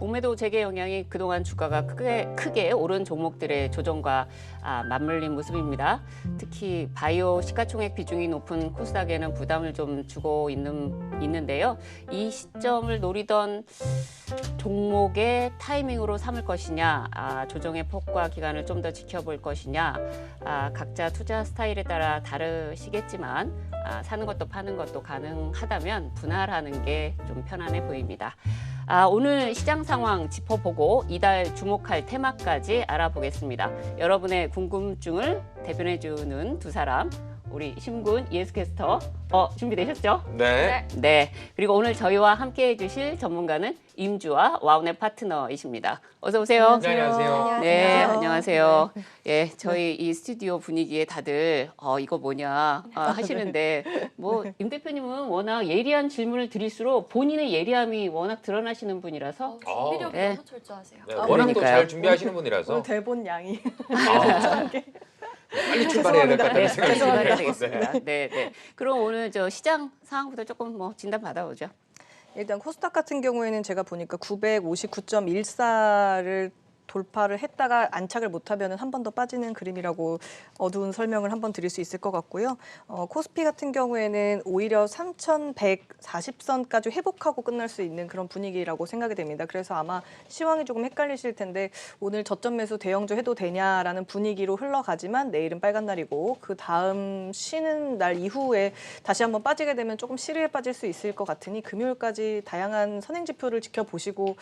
공매도 재개 영향이 그동안 주가가 크게 오른 종목들의 조정과 맞물린 모습입니다. 특히 바이오 시가총액 비중이 높은 코스닥에는 부담을 좀 주고 있는데요. 이 시점을 노리던 종목의 타이밍으로 삼을 것이냐, 조정의 폭과 기간을 좀 더 지켜볼 것이냐, 각자 투자 스타일에 따라 다르시겠지만 사는 것도 파는 것도 가능하다면 분할하는 게 좀 편안해 보입니다. 오늘 시장 상황 짚어보고 이달 주목할 테마까지 알아보겠습니다. 여러분의 궁금증을 대변해주는 두 사람, 우리 심군 예스캐스터 준비되셨죠? 네. 네. 그리고 오늘 저희와 함께 해주실 전문가는 임주와 와운의 파트너이십니다. 어서 오세요. 네, 안녕하세요. 네, 안녕하세요. 예, 저희 이 스튜디오 분위기에 다들 이거 뭐냐 하시는데 뭐 임 대표님은 워낙 예리한 질문을 드릴수록 본인의 예리함이 워낙 드러나시는 분이라서 준비력이 네. 너무 철저하세요. 네, 워낙 또 잘 준비하시는 분이라서 오늘 대본 양이 빨리 출발해야 될 것 같다는 생각이 죄송합니다. 드네요. 되겠습니다. 네, 네. 그럼 오늘 저 시장 상황부터 조금 진단 받아보죠. 일단 코스닥 같은 경우에는 제가 보니까 959.14를 돌파를 했다가 안착을 못하면 한 번 더 빠지는 그림이라고 어두운 설명을 한번 드릴 수 있을 것 같고요. 코스피 같은 경우에는 오히려 3,140선까지 회복하고 끝날 수 있는 그런 분위기라고 생각이 됩니다. 그래서 아마 시황이 조금 헷갈리실 텐데 오늘 저점 매수 대형주 해도 되냐라는 분위기로 흘러가지만 내일은 빨간 날이고 그 다음 쉬는 날 이후에 다시 한번 빠지게 되면 조금 시리에 빠질 수 있을 것 같으니 금요일까지 다양한 선행 지표를 지켜보시고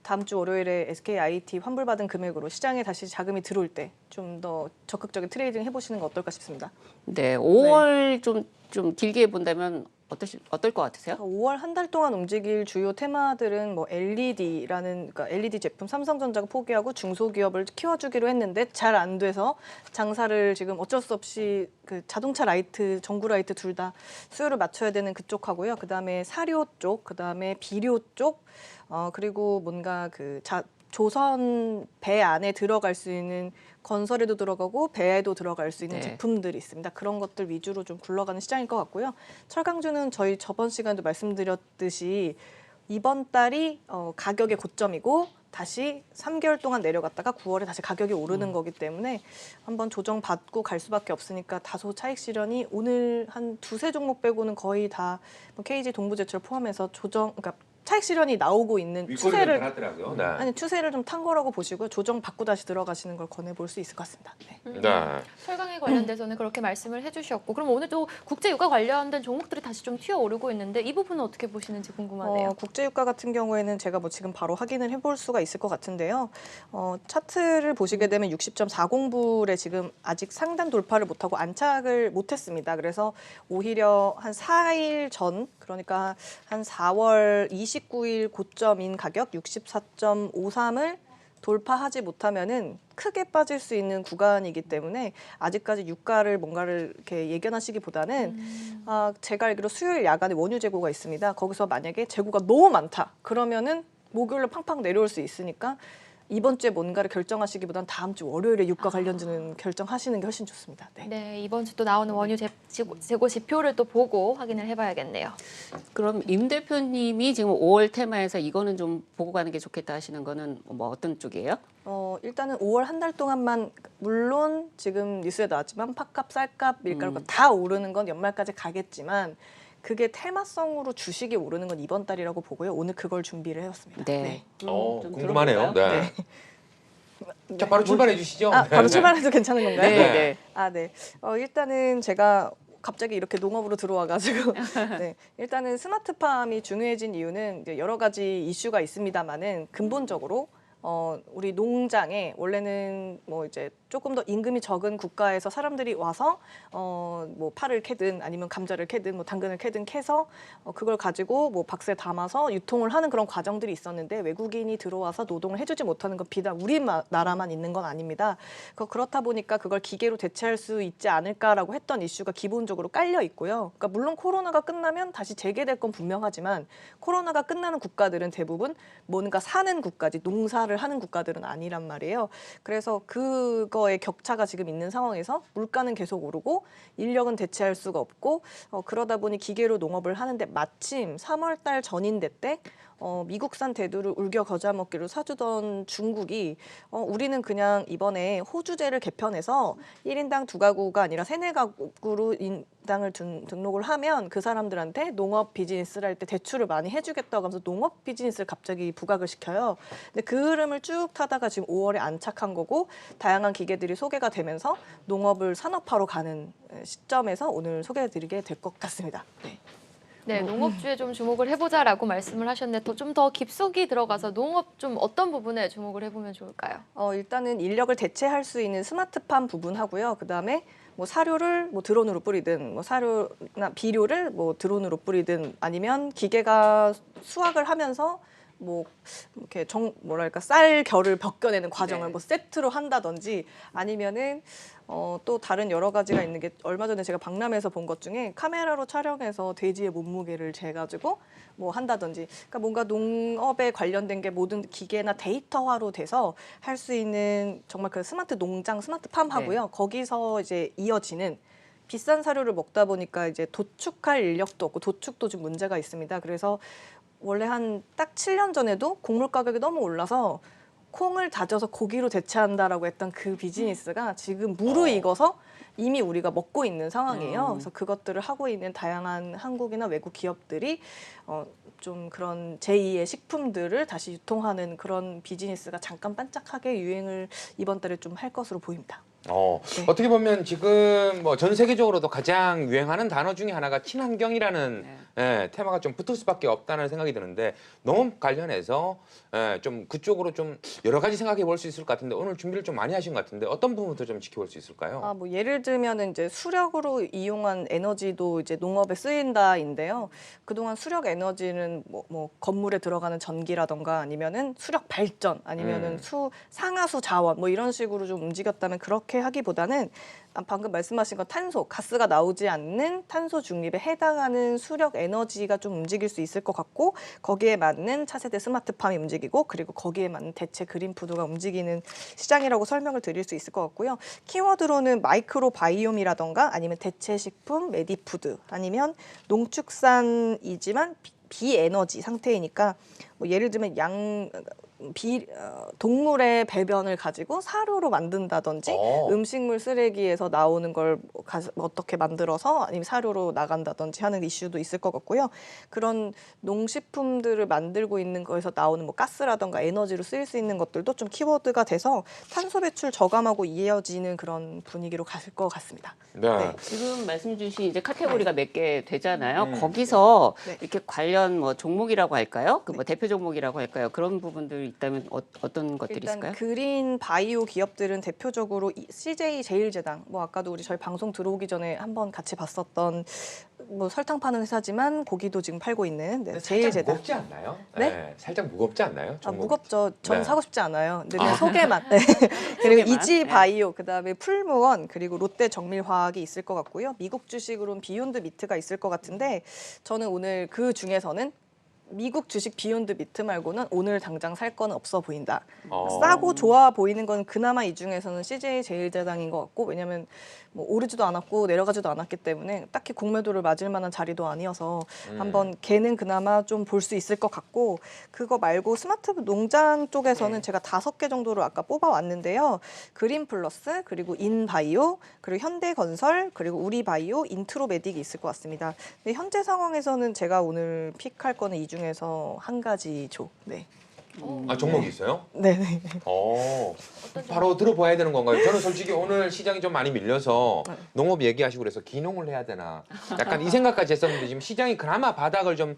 다음 주 월요일에 SKIT 환불받은 금액으로 시장에 다시 자금이 들어올 때 좀 더 적극적인 트레이딩 해보시는 거 어떨까 싶습니다. 네, 5월 좀 길게 본다면 어떨 것 같으세요? 5월 한 달 동안 움직일 주요 테마들은 뭐 그러니까 LED 제품 삼성전자가 포기하고 중소기업을 키워주기로 했는데 잘 안 돼서 장사를 지금 어쩔 수 없이 그 자동차 라이트, 전구 라이트 둘 다 수요를 맞춰야 되는 그쪽 하고요. 그다음에 사료 쪽, 그다음에 비료 쪽, 그리고 뭔가 조선 배 안에 들어갈 수 있는 건설에도 들어가고 배에도 들어갈 수 있는 네. 제품들이 있습니다. 그런 것들 위주로 좀 굴러가는 시장일 것 같고요. 철강주는 저희 저번 시간에도 말씀드렸듯이 이번 달이 가격의 고점이고 다시 3개월 동안 내려갔다가 9월에 다시 가격이 오르는 거기 때문에 한번 조정받고 갈 수밖에 없으니까 다소 차익 실현이 오늘 한 두세 종목 빼고는 거의 다 KG 동부제철 포함해서 그러니까 차익 실현이 나오고 있는 추세를 하더라고요. 네. 추세를 좀 탄 거라고 보시고요. 조정 받고 다시 들어가시는 걸 권해볼 수 있을 것 같습니다. 네. 네. 철강에 관련돼서는 그렇게 말씀을 해주셨고 그럼 오늘도 국제유가 관련된 종목들이 다시 좀 튀어오르고 있는데 이 부분은 어떻게 보시는지 궁금하네요. 국제유가 같은 경우에는 제가 뭐 지금 바로 확인을 해볼 수가 있을 것 같은데요. 차트를 보시게 되면 60.40불에 지금 아직 상단 돌파를 못하고 안착을 못했습니다. 그래서 오히려 한 4일 전 그러니까 한 4월 29일 고점인 가격 64.53을 돌파하지 못하면은 크게 빠질 수 있는 구간이기 때문에 아직까지 유가를 뭔가를 이렇게 예견하시기보다는 제가 알기로 수요일 야간에 원유 재고가 있습니다. 거기서 만약에 재고가 너무 많다 그러면은 목요일로 팡팡 내려올 수 있으니까 이번 주에 뭔가를 결정하시기보다는 다음 주 월요일에 유가 관련주는 결정하시는 게 훨씬 좋습니다. 네. 네, 이번 주 또 나오는 원유 재고 지표를 또 보고 확인을 해봐야겠네요. 그럼 임 대표님이 지금 5월 테마에서 이거는 좀 보고 가는 게 좋겠다 하시는 거는 뭐 어떤 쪽이에요? 일단은 5월 한 달 동안만 물론 지금 뉴스에 나왔지만 팥값, 쌀값, 밀가루가 다 오르는 건 연말까지 가겠지만 그게 테마성으로 주식이 오르는 건 이번 달이라고 보고요. 오늘 그걸 준비를 해왔습니다. 네. 네. 좀 궁금하네요. 들어볼까요? 네. 자, 바로 출발해 주시죠. 바로 출발해도 괜찮은 건가요? 네, 네. 네. 일단은 제가 갑자기 이렇게 농업으로 들어와가지고 네. 일단은 스마트팜이 중요해진 이유는 이제 여러 가지 이슈가 있습니다만은 근본적으로 우리 농장에 원래는 뭐 이제 조금 더 임금이 적은 국가에서 사람들이 와서 뭐 파를 캐든 아니면 감자를 캐든 뭐 당근을 캐든 캐서 그걸 가지고 뭐 박스에 담아서 유통을 하는 그런 과정들이 있었는데 외국인이 들어와서 노동을 해주지 못하는 건 비단 우리나라만 있는 건 아닙니다. 그렇다 보니까 그걸 기계로 대체할 수 있지 않을까라고 했던 이슈가 기본적으로 깔려 있고요. 그러니까 물론 코로나가 끝나면 다시 재개될 건 분명하지만 코로나가 끝나는 국가들은 대부분 뭔가 사는 국가지 농사를 하는 국가들은 아니란 말이에요. 그래서 그거의 격차가 지금 있는 상황에서 물가는 계속 오르고 인력은 대체할 수가 없고 그러다 보니 기계로 농업을 하는데 마침 3월 달 전인대 때 미국산 대두를 울겨 겨자 먹기로 사주던 중국이 우리는 그냥 이번에 호주제를 개편해서 1인당 2가구가 아니라 3, 4가구로 인당을 등록을 하면 그 사람들한테 농업 비즈니스를 할 때 대출을 많이 해주겠다고 하면서 농업 비즈니스를 갑자기 부각을 시켜요. 근데 그 흐름을 쭉 타다가 지금 5월에 안착한 거고 다양한 기계들이 소개가 되면서 농업을 산업화로 가는 시점에서 오늘 소개해드리게 될 것 같습니다. 네. 네, 농업주에 좀 주목을 해보자라고 말씀을 하셨는데 좀 더 깊숙이 들어가서 농업 좀 어떤 부분에 주목을 해보면 좋을까요? 일단은 인력을 대체할 수 있는 스마트팜 부분하고요. 그 다음에 뭐 사료를 뭐 드론으로 뿌리든, 뭐 사료나 비료를 뭐 드론으로 뿌리든, 아니면 기계가 수확을 하면서 뭐 이렇게 뭐랄까 쌀 결을 벗겨내는 과정을 네. 뭐 세트로 한다든지, 아니면은 또 다른 여러 가지가 있는 게 얼마 전에 제가 박람회에서 본 것 중에 카메라로 촬영해서 돼지의 몸무게를 재가지고 뭐 한다든지, 그러니까 뭔가 농업에 관련된 게 모든 기계나 데이터화로 돼서 할 수 있는 정말 그 스마트 농장, 스마트팜 하고요. 거기서 이제 이어지는 비싼 사료를 먹다 보니까 이제 도축할 인력도 없고 도축도 좀 문제가 있습니다. 그래서 원래 한 딱 7년 전에도 곡물 가격이 너무 올라서 콩을 다져서 고기로 대체한다라고 했던 그 비즈니스가 지금 무르익어서 이미 우리가 먹고 있는 상황이에요. 그래서 그것들을 하고 있는 다양한 한국이나 외국 기업들이 좀 그런 제2의 식품들을 다시 유통하는 그런 비즈니스가 잠깐 반짝하게 유행을 이번 달에 좀 할 것으로 보입니다. 네. 어떻게 보면 지금 뭐 전 세계적으로도 가장 유행하는 단어 중에 하나가 친환경이라는 테마가 좀 붙을 수밖에 없다는 생각이 드는데, 농업 관련해서 좀 그쪽으로 좀 여러 가지 생각해 볼 수 있을 것 같은데 오늘 준비를 좀 많이 하신 것 같은데 어떤 부분부터 좀 지켜볼 수 있을까요? 뭐 예를 들면은 이제 수력으로 이용한 에너지도 이제 농업에 쓰인다인데요. 그동안 수력 에너지는 뭐 건물에 들어가는 전기라던가 아니면은 수력 발전 아니면은 상하수 자원 뭐 이런 식으로 좀 움직였다면, 그렇게 하기보다는 방금 말씀하신 건 탄소, 가스가 나오지 않는 탄소 중립에 해당하는 수력 에너지가 좀 움직일 수 있을 것 같고, 거기에 맞는 차세대 스마트팜이 움직이고, 그리고 거기에 맞는 대체 그린푸드가 움직이는 시장이라고 설명을 드릴 수 있을 것 같고요. 키워드로는 마이크로 바이옴이라던가 아니면 대체 식품, 메디푸드, 아니면 농축산이지만 비에너지 상태이니까 뭐 예를 들면 동물의 배변을 가지고 사료로 만든다든지, 음식물 쓰레기에서 나오는 걸 어떻게 만들어서 아니면 사료로 나간다든지 하는 이슈도 있을 것 같고요. 그런 농식품들을 만들고 있는 거에서 나오는 뭐 가스라든가 에너지로 쓰일 수 있는 것들도 좀 키워드가 돼서 탄소 배출 저감하고 이어지는 그런 분위기로 갈 것 같습니다. 네. 지금 말씀 주신 이제 카테고리가 몇 개 되잖아요. 거기서 이렇게 관련 뭐 종목이라고 할까요? 그 뭐 대표 종목이라고 할까요? 그런 부분들 있다면 어떤 것들이 일단 있을까요? 그린 바이오 기업들은 대표적으로 CJ 제일제당, 뭐 아까도 저희 방송 들어오기 전에 한번 같이 봤었던 뭐 설탕 파는 회사지만 고기도 지금 팔고 있는 제일제당. 무겁지 않나요? 네? 살짝 무겁지 않나요? 무겁죠. 저는 네. 사고 싶지 않아요. 근데 그냥 소개만. 그리고 소개만. 이지바이오, 그다음에 풀무원, 그리고 롯데 정밀화학이 있을 것 같고요. 미국 주식으로는 비욘드 미트가 있을 것 같은데, 저는 오늘 그 중에서는 미국 주식 비욘드 미트 말고는 오늘 당장 살 거는 없어 보인다. 싸고 좋아 보이는 건 그나마 이 중에서는 CJ 제일제당인 것 같고, 왜냐하면 뭐 오르지도 않았고 내려가지도 않았기 때문에 딱히 공매도를 맞을 만한 자리도 아니어서 한번 걔는 그나마 좀 볼 수 있을 것 같고, 그거 말고 스마트 농장 쪽에서는 제가 5개 정도로 아까 뽑아왔는데요. 그린플러스, 그리고 인바이오, 그리고 현대건설, 그리고 우리바이오, 인트로메딕이 있을 것 같습니다. 근데 현재 상황에서는 제가 오늘 픽할 거는 이 중에서 한 가지죠. 네. 종목이 있어요? 네네. 바로 들어봐야 되는 건가요? 저는 솔직히 오늘 시장이 좀 많이 밀려서 농업 얘기하시고 그래서 기농을 해야 되나 약간 이 생각까지 했었는데, 지금 시장이 그나마 바닥을 좀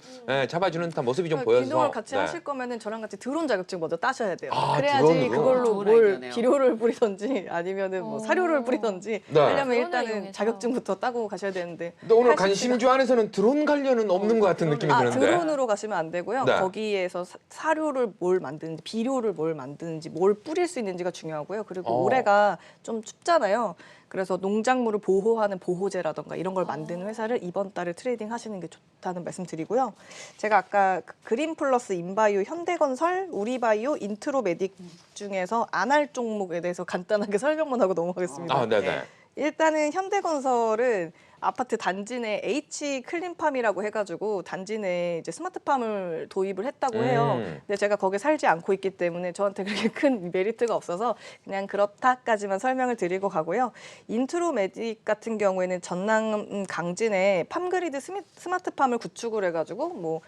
잡아주는 듯한 모습이 좀 보여서. 기농을 같이 하실 거면은 저랑 같이 드론 자격증 먼저 따셔야 돼요. 아, 그래야지 드론으로? 그걸로 좋은 뭘 아이디어네요. 비료를 뿌리던지 아니면은 뭐 사료를 뿌리던지 하려면 드론을 일단은 이용해서. 자격증부터 따고 가셔야 되는데. 근데 오늘 80 기가 관심주 안에서는 드론 관련은 없는 것 같은 느낌이 드는데. 드론으로 가시면 안 되고요. 네. 거기에서 사료를 뭘 만드는지, 비료를 뭘 만드는지, 뭘 뿌릴 수 있는지가 중요하고요. 그리고 올해가 좀 춥잖아요. 그래서 농작물을 보호하는 보호제라던가 이런 걸 만드는 회사를 이번 달에 트레이딩 하시는 게 좋다는 말씀 드리고요. 제가 아까 그린플러스, 인바이오, 현대건설, 우리바이오, 인트로메딕 중에서 안 할 종목에 대해서 간단하게 설명만 하고 넘어가겠습니다. 네네. 일단은 현대건설은 아파트 단지 내 H 클린팜이라고 해가지고 단지 내에 이제 스마트팜을 도입을 했다고 해요. 근데 제가 거기 살지 않고 있기 때문에 저한테 그렇게 큰 메리트가 없어서 그냥 그렇다까지만 설명을 드리고 가고요. 인트로메딕 같은 경우에는 전남 강진에 팜그리드 스마트팜을 구축을 해가지고 뭐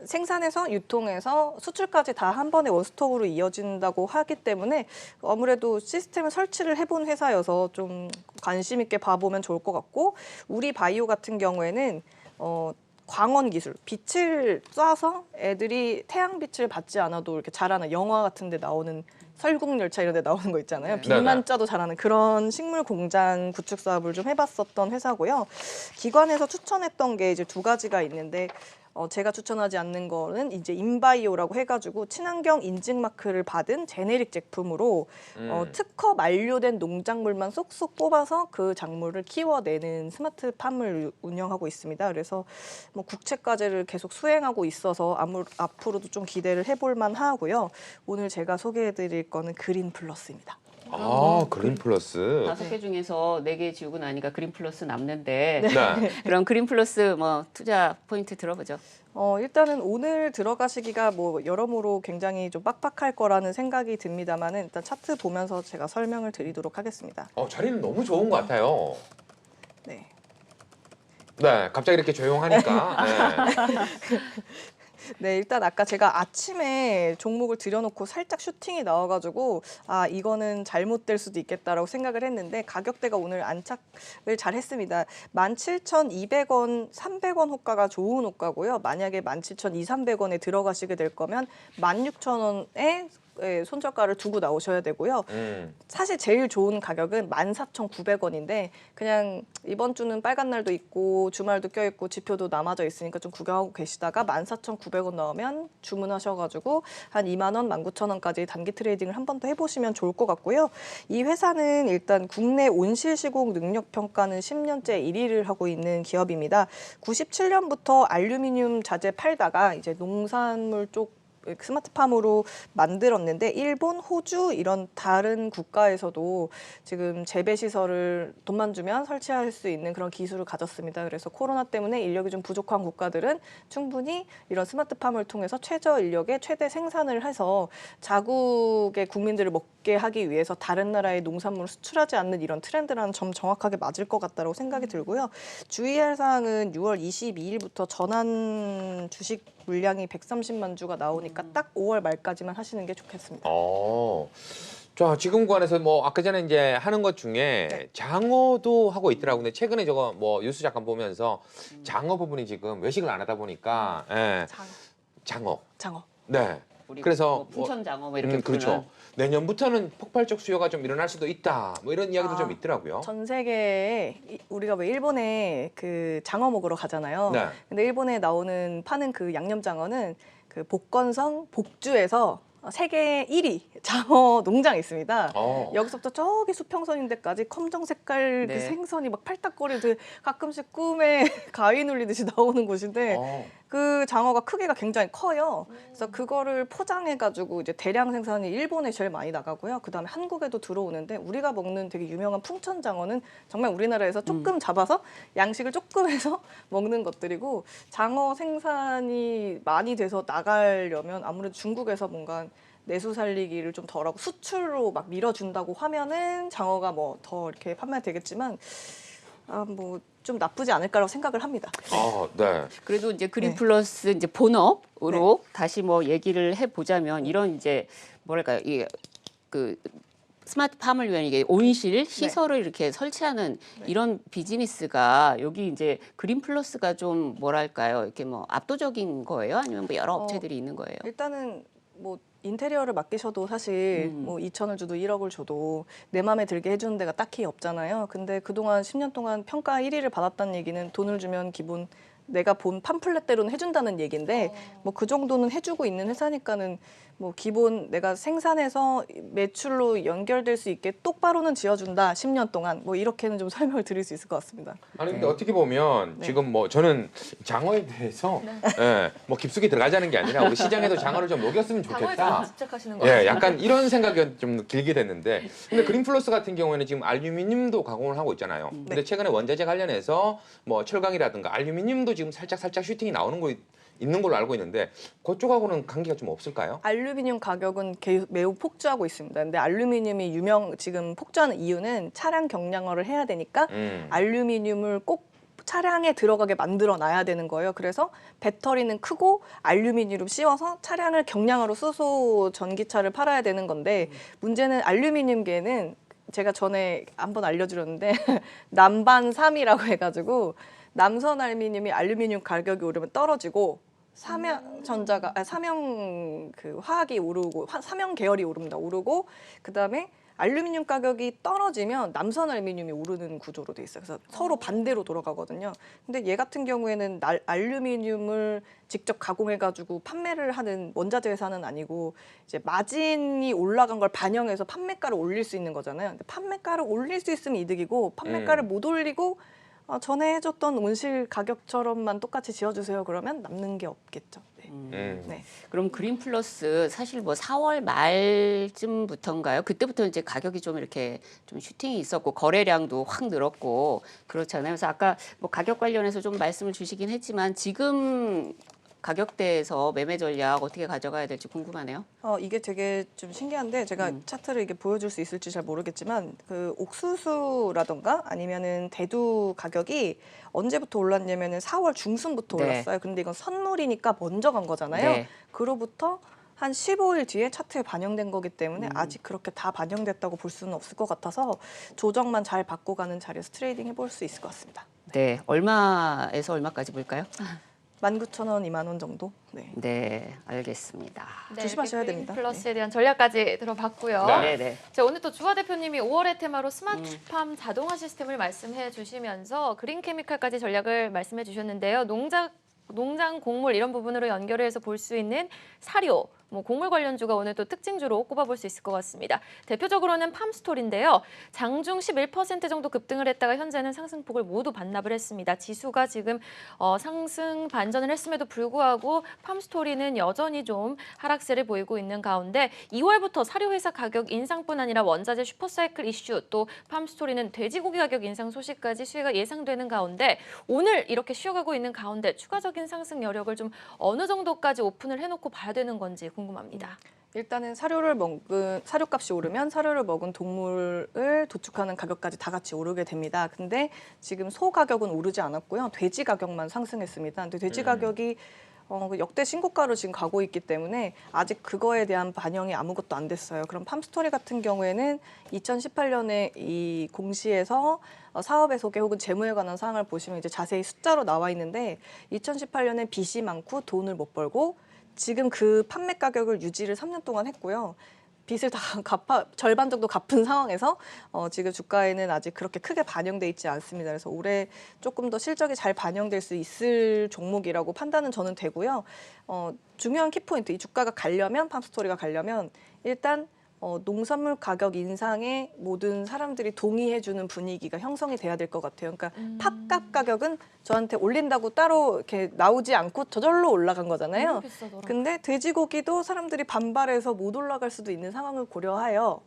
생산해서 유통해서 수출까지 다 한 번에 원스톱으로 이어진다고 하기 때문에 아무래도 시스템을 설치를 해본 회사여서 좀 관심 있게 봐보면 좋을 것 같고, 우리 바이오 같은 경우에는 광원 기술, 빛을 쏴서 애들이 태양빛을 받지 않아도 이렇게 자라는 영화 같은 데 나오는 설국열차 이런 데 나오는 거 있잖아요. 네. 빛만 쪄도 자라는 그런 식물 공장 구축 사업을 좀 해봤었던 회사고요. 기관에서 추천했던 게 이제 두 가지가 있는데 제가 추천하지 않는 거는 이제 인바이오라고 해가지고 친환경 인증 마크를 받은 제네릭 제품으로 특허 만료된 농작물만 쏙쏙 뽑아서 그 작물을 키워내는 스마트팜을 운영하고 있습니다. 그래서 뭐 국책과제를 계속 수행하고 있어서 앞으로도 좀 기대를 해볼 만하고요. 오늘 제가 소개해드릴 거는 그린 플러스입니다. 아, 그린 플러스. 5개 중에서 4개 지우고 나니까 그린 플러스 남는데 네. 그럼 그린 플러스 뭐 투자 포인트 들어보죠. 일단은 오늘 들어가시기가 뭐 여러모로 굉장히 좀 빡빡할 거라는 생각이 듭니다만은 일단 차트 보면서 제가 설명을 드리도록 하겠습니다. 자리는 너무 좋은 것 같아요. 네. 네, 갑자기 이렇게 조용하니까. 네. 네, 일단 아까 제가 아침에 종목을 들여놓고 살짝 슈팅이 나와가지고 이거는 잘못될 수도 있겠다라고 생각을 했는데 가격대가 오늘 안착을 잘 했습니다. 17,200원, 300원 호가가 좋은 호가고요. 만약에 17,200~300원에 들어가시게 될 거면 16,000원에 손절가를 두고 나오셔야 되고요. 사실 제일 좋은 가격은 14,900원인데 그냥 이번 주는 빨간 날도 있고 주말도 껴있고 지표도 남아져 있으니까 좀 구경하고 계시다가 14,900원 나오면 주문하셔가지고 한 2만 원, 19,000원까지 단기 트레이딩을 한 번 더 해보시면 좋을 것 같고요. 이 회사는 일단 국내 온실 시공 능력 평가는 10년째 1위를 하고 있는 기업입니다. 97년부터 알루미늄 자재 팔다가 이제 농산물 쪽 스마트팜으로 만들었는데 일본, 호주 이런 다른 국가에서도 지금 재배 시설을 돈만 주면 설치할 수 있는 그런 기술을 가졌습니다. 그래서 코로나 때문에 인력이 좀 부족한 국가들은 충분히 이런 스마트팜을 통해서 최저 인력의 최대 생산을 해서 자국의 국민들을 먹게 하기 위해서 다른 나라의 농산물을 수출하지 않는 이런 트렌드라는 점 정확하게 맞을 것 같다고 생각이 들고요. 주의할 사항은 6월 22일부터 전환 주식 물량이 130만 주가 나오니까 딱 5월 말까지만 하시는 게 좋겠습니다. 자, 지금 관해서 뭐 아까 전에 이제 하는 것 중에 네. 장어도 하고 있더라고요. 근데 최근에 저거 뭐 뉴스 잠깐 보면서 장어 부분이 지금 외식을 안 하다 보니까 장어. 네. 우리 그래서 뭐 풍천장어 뭐 이렇게 그렇죠. 부르는. 내년부터는 폭발적 수요가 좀 일어날 수도 있다. 뭐 이런 이야기도 좀 있더라고요. 전 세계에 우리가 왜 일본에 그 장어 먹으러 가잖아요. 네. 근데 일본에 파는 그 양념장어는 그 복건성 복주에서 세계 1위 장어 농장이 있습니다. 여기서부터 저기 수평선인데까지 검정 색깔 네. 그 생선이 막 팔딱거리듯 가끔씩 꿈에 가위 눌리듯이 나오는 곳인데 그 장어가 크기가 굉장히 커요. 그래서 그거를 포장해가지고 이제 대량 생산이 일본에 제일 많이 나가고요. 그 다음에 한국에도 들어오는데 우리가 먹는 되게 유명한 풍천장어는 정말 우리나라에서 조금 잡아서 양식을 조금 해서 먹는 것들이고, 장어 생산이 많이 돼서 나가려면 아무래도 중국에서 뭔가 내수 살리기를 좀 덜하고 수출로 막 밀어준다고 하면은 장어가 뭐 더 이렇게 판매되겠지만 뭐 좀 나쁘지 않을까라고 생각을 합니다. 네. 그래도 이제 그린 네. 플러스 이제 본업으로 다시 뭐 얘기를 해보자면 이런 이제 뭐랄까요, 이 그 스마트팜을 위한 이게 온실 시설을 이렇게 설치하는 이런 비즈니스가 여기 이제 그린 플러스가 좀 뭐랄까요, 이렇게 뭐 압도적인 거예요? 아니면 뭐 여러 업체들이 있는 거예요? 일단은 뭐 인테리어를 맡기셔도 사실 뭐 2천을 줘도 1억을 줘도 내 마음에 들게 해주는 데가 딱히 없잖아요. 근데 그동안 10년 동안 평가 1위를 받았다는 얘기는 돈을 주면 기본 내가 본 팜플렛대로는 해준다는 얘기인데 뭐 그 정도는 해주고 있는 회사니까는 뭐 기본 내가 생산해서 매출로 연결될 수 있게 똑바로는 지어준다. 10년 동안 뭐 이렇게는 좀 설명을 드릴 수 있을 것 같습니다. 아니 근데 어떻게 보면 네. 지금 뭐 저는 장어에 대해서 예, 뭐 깊숙이 들어가자는 게 아니라 우리 시장에도 장어를 좀 녹였으면 장어에 좀 좋겠다. 집착하시는 거 같아요. 예, 약간 이런 생각이 좀 길게 됐는데, 근데 그린플러스 같은 경우에는 지금 알루미늄도 가공을 하고 있잖아요. 근데 최근에 원자재 관련해서 뭐 철강이라든가 알루미늄도 지금 살짝 슈팅이 나오는 거 있는 걸로 알고 있는데, 그쪽하고는 관계가 좀 없을까요? 알루미늄 가격은 매우 폭주하고 있습니다. 근데 알루미늄이 지금 폭주하는 이유는 차량 경량화를 해야 되니까 알루미늄을 꼭 차량에 들어가게 만들어 놔야 되는 거예요. 그래서 배터리는 크고 알루미늄을 씌워서 차량을 경량화로 수소 전기차를 팔아야 되는 건데, 문제는 알루미늄계는 제가 전에 한번 알려드렸는데 남반 3이라고 해가지고 남선 알루미늄이 알루미늄 가격이 오르면 떨어지고 삼형 그 화학이 오르고 삼형 계열이 오르고, 그다음에 알루미늄 가격이 떨어지면 남선 알루미늄이 오르는 구조로 돼 있어요. 그래서 서로 반대로 돌아가거든요. 근데 얘 같은 경우에는 알루미늄을 직접 가공해가지고 판매를 하는 원자재 회사는 아니고, 이제 마진이 올라간 걸 반영해서 판매가를 올릴 수 있는 거잖아요. 근데 판매가를 올릴 수 있으면 이득이고, 판매가를 못 올리고 전에 해줬던 온실 가격처럼만 똑같이 지어주세요. 그러면 남는 게 없겠죠. 네. 네. 그럼 그린 플러스 사실 뭐 4월 말쯤부터인가요? 그때부터 이제 가격이 좀 이렇게 좀 슈팅이 있었고 거래량도 확 늘었고 그렇잖아요. 그래서 아까 뭐 가격 관련해서 좀 말씀을 주시긴 했지만 지금 가격대에서 매매 전략 어떻게 가져가야 될지 궁금하네요. 이게 되게 좀 신기한데, 제가 차트를 이게 보여줄 수 있을지 잘 모르겠지만, 그 옥수수라던가 아니면은 대두 가격이 언제부터 올랐냐면은 4월 중순부터 네. 올랐어요. 근데 이건 선물이니까 먼저 간 거잖아요. 네. 그로부터 한 15일 뒤에 차트에 반영된 거기 때문에 아직 그렇게 다 반영됐다고 볼 수는 없을 것 같아서 조정만 잘 받고 가는 자리에서 트레이딩 해볼 수 있을 것 같습니다. 네, 얼마에서 얼마까지 볼까요? 19,000원, 2만 원 정도. 네. 네, 알겠습니다. 네, 조심하셔야 이렇게 됩니다. 플러스에 대한 전략까지 들어봤고요. 네. 네. 자, 오늘 또 주화 대표님이 5월의 테마로 스마트팜 자동화 시스템을 말씀해 주시면서 그린 케미칼까지 전략을 말씀해 주셨는데요. 농장 곡물 이런 부분으로 연결해서 볼 수 있는 사료, 뭐 곡물 관련주가 오늘 또 특징주로 꼽아볼 수 있을 것 같습니다. 대표적으로는 팜스토리인데요. 장중 11% 정도 급등을 했다가 현재는 상승폭을 모두 반납을 했습니다. 지수가 지금 상승 반전을 했음에도 불구하고 팜스토리는 여전히 좀 하락세를 보이고 있는 가운데 2월부터 사료회사 가격 인상뿐 아니라 원자재 슈퍼사이클 이슈, 또 팜스토리는 돼지고기 가격 인상 소식까지 수혜가 예상되는 가운데 오늘 이렇게 쉬어가고 있는 가운데 추가적인 상승 여력을 좀 어느 정도까지 오픈을 해놓고 봐야 되는 건지 궁금합니다. 일단은 사료값이 오르면 사료를 먹은 동물을 도축하는 가격까지 다 같이 오르게 됩니다. 근데 지금 소 가격은 오르지 않았고요. 돼지 가격만 상승했습니다. 근데 돼지 가격이 역대 신고가로 지금 가고 있기 때문에 아직 그거에 대한 반영이 아무것도 안 됐어요. 그럼 팜스토리 같은 경우에는 2018년에 이 공시에서 사업의 소개 혹은 재무에 관한 사항을 보시면 이제 자세히 숫자로 나와 있는데, 2018년에 빚이 많고 돈을 못 벌고 지금 그 판매 가격을 유지를 3년 동안 했고요. 빚을 다 절반 정도 갚은 상황에서 지금 주가에는 아직 그렇게 크게 반영돼 있지 않습니다. 그래서 올해 조금 더 실적이 잘 반영될 수 있을 종목이라고 판단은 저는 되고요. 중요한 키포인트, 이 주가가 가려면, 팜스토리가 가려면 일단 농산물 가격 인상에 모든 사람들이 동의해주는 분위기가 형성이 돼야 될 것 같아요. 그러니까 팥값 가격은 저한테 올린다고 따로 이렇게 나오지 않고 저절로 올라간 거잖아요. 너무 비싸더라고요. 근데 돼지고기도 사람들이 반발해서 못 올라갈 수도 있는 상황을 고려하여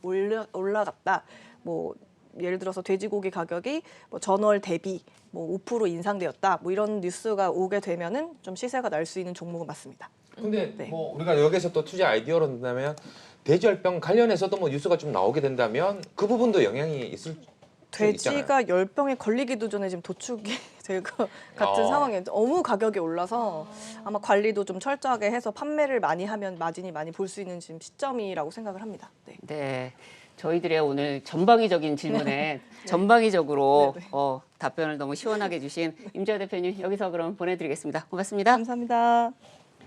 올라갔다. 뭐 예를 들어서 돼지고기 가격이 뭐 전월 대비 뭐 5% 인상되었다. 뭐 이런 뉴스가 오게 되면은 좀 시세가 날 수 있는 종목은 맞습니다. 근데 네. 뭐 우리가 여기서 또 투자 아이디어로 든다면 돼지열병 관련해서도 뭐 뉴스가 좀 나오게 된다면 그 부분도 영향이 있을 수 있잖아요. 돼지가 열병에 걸리기도 전에 지금 도축이 될 것 같은 상황이에요. 너무 가격이 올라서 아마 관리도 좀 철저하게 해서 판매를 많이 하면 마진이 많이 볼 수 있는 지금 시점이라고 생각을 합니다. 네. 네. 저희들의 오늘 전방위적인 질문에 전방위적으로 네, 네. 답변을 너무 시원하게 주신 임주화 대표님 여기서 그럼 보내드리겠습니다. 고맙습니다. 감사합니다.